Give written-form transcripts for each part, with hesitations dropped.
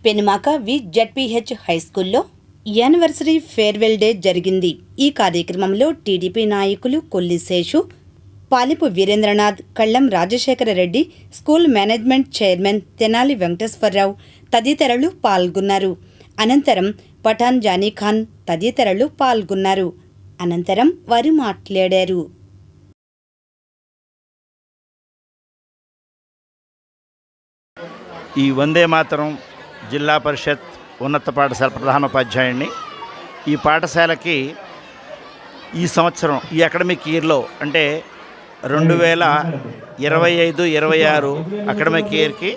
Penumaka ZPH high స్కూల్లో anniversary farewell day జరిగింది. ఈ కార్యక్రమంలో టీడీపీ నాయకులు Kolli Seshu, Palipu Veerendranath, Kallam Rajasekhara Reddy, school management chairman Tenali Venkateswararao తదితరులు పాల్గొన్నారు. అనంతరం పఠాన్ జానీఖాన్ తదితరులు పాల్గొన్నారు. అనంతరం వారు మాట్లాడారు. ఈ వందే మాతరం జిల్లా పరిషత్ ఉన్నత పాఠశాల ప్రధానోపాధ్యాయుడిని. ఈ పాఠశాలకి ఈ సంవత్సరం ఈ అకాడమిక్ ఇయర్లో అంటే 2025-26 అకాడమిక్ ఇయర్కి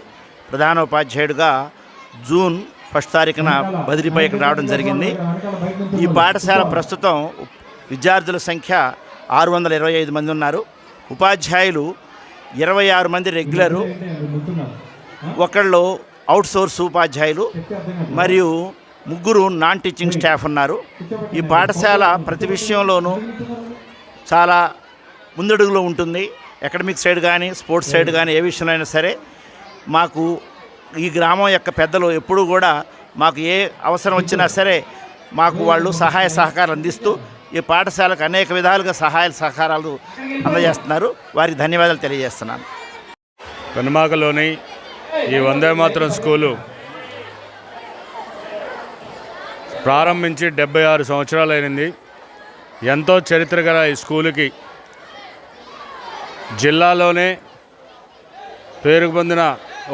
ప్రధానోపాధ్యాయుడిగా జూన్ 1 తారీఖున బదిలీపై ఇక్కడ రావడం జరిగింది. ఈ పాఠశాల ప్రస్తుతం విద్యార్థుల సంఖ్య 625 మంది ఉన్నారు. ఉపాధ్యాయులు 26 మంది రెగ్యులరు, ఒకళ్ళు అవుట్సోర్స్ ఉపాధ్యాయులు మరియు 3 నాన్ టీచింగ్ స్టాఫ్ ఉన్నారు. ఈ పాఠశాల ప్రతి విషయంలోనూ చాలా ముందడుగులో ఉంటుంది. అకాడమిక్ సైడ్ కానీ స్పోర్ట్స్ సైడ్ కానీ ఏ విషయంలో అయినా సరే మాకు ఈ గ్రామం యొక్క పెద్దలు ఎప్పుడూ కూడా మాకు ఏ అవసరం వచ్చినా సరే మాకు వాళ్ళు సహాయ సహకారాలు అందిస్తూ ఈ పాఠశాలకు అనేక విధాలుగా సహాయ సహకారాలు అందజేస్తున్నారు. వారికి ధన్యవాదాలు తెలియజేస్తున్నాను. పెనుమాకలోని ఈ వందే మాతరం స్కూలు ప్రారంభించి 76 సంవత్సరాలు అయింది. ఎంతో చరిత్ర గల ఈ స్కూలుకి జిల్లాలోనే పేరుకు పొందిన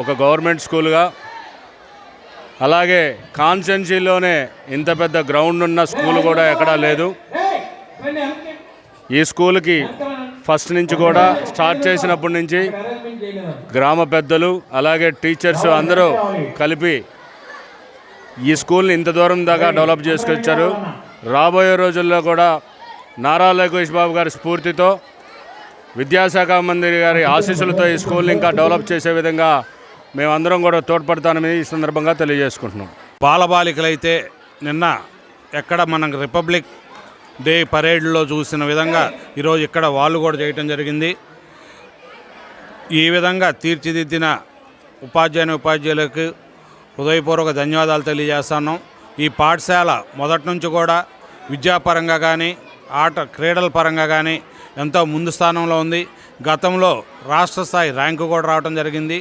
ఒక గవర్నమెంట్ స్కూలుగా, అలాగే కాన్స్టిట్యున్సీలోనే ఇంత పెద్ద గ్రౌండ్ ఉన్న స్కూల్ కూడా ఎక్కడా లేదు. ఈ స్కూల్కి ఫస్ట్ నుంచి కూడా స్టార్ట్ చేసినప్పటి నుంచి గ్రామ పెద్దలు అలాగే టీచర్స్ అందరూ కలిపి ఈ స్కూల్ని ఇంత దూరం దాకా డెవలప్ చేసుకొచ్చారు. రాబోయే రోజుల్లో కూడా నారా లోకేష్ బాబు గారి స్ఫూర్తితో, విద్యాశాఖ మంత్రి గారి ఆశీస్సులతో ఈ స్కూల్ని ఇంకా డెవలప్ చేసే విధంగా మేమందరం కూడా తోడ్పడతానని ఈ సందర్భంగా తెలియజేసుకుంటున్నాం. బాలబాలికలైతే నిన్న ఎక్కడ మనం రిపబ్లిక్ డే పరేడ్లో చూసిన విధంగా ఈరోజు ఇక్కడ వాళ్ళు కూడా చేయటం జరిగింది. ఈ విధంగా తీర్చిదిద్దిన ఉపాధ్యాయులకు హృదయపూర్వక ధన్యవాదాలు తెలియజేస్తున్నాం. ఈ పాఠశాల మొదటి నుంచి కూడా విద్యాపరంగా కానీ క్రీడల పరంగా కానీ ఎంతో ముందు స్థానంలో ఉంది. గతంలో రాష్ట్ర స్థాయి ర్యాంకు కూడా రావడం జరిగింది.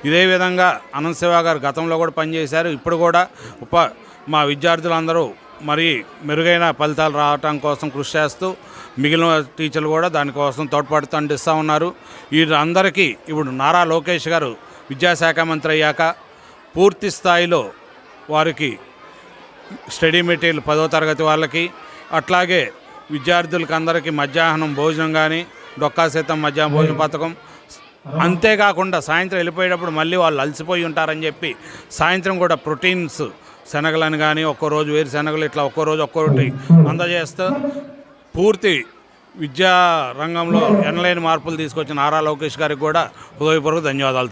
ఇదే విధంగా అనంత శివ గారు గతంలో కూడా పనిచేశారు. ఇప్పుడు కూడా మా విద్యార్థులందరూ మరి మెరుగైన ఫలితాలు రావటం కోసం కృషి చేస్తూ మిగిలిన టీచర్లు కూడా దానికోసం తోడ్పడుతూ అందిస్తూ ఉన్నారు. వీరందరికీ ఇప్పుడు నారా లోకేష్ గారు విద్యాశాఖ మంత్రి అయ్యాక పూర్తి స్థాయిలో వారికి స్టడీ మెటీరియల్ 10వ తరగతి వాళ్ళకి, అట్లాగే విద్యార్థులకి అందరికీ మధ్యాహ్నం భోజనం కానీ డొక్కా శాతం మధ్యాహ్నం భోజన పథకం, అంతేకాకుండా సాయంత్రం వెళ్ళిపోయేటప్పుడు మళ్ళీ వాళ్ళు అలసిపోయి ఉంటారని చెప్పి సాయంత్రం కూడా ప్రోటీన్స్ శనగలని కానీ ఒక్కరోజు వేరుశనగలు ఇట్లా ఒక్కోరోజు ఒక్కొక్కటి అందజేస్తూ పూర్తి విద్యా రంగంలో ఎనలేని మార్పులు తీసుకొచ్చిన నారా లోకేష్ గారికి కూడా హృదయపూర్వక ధన్యవాదాలు.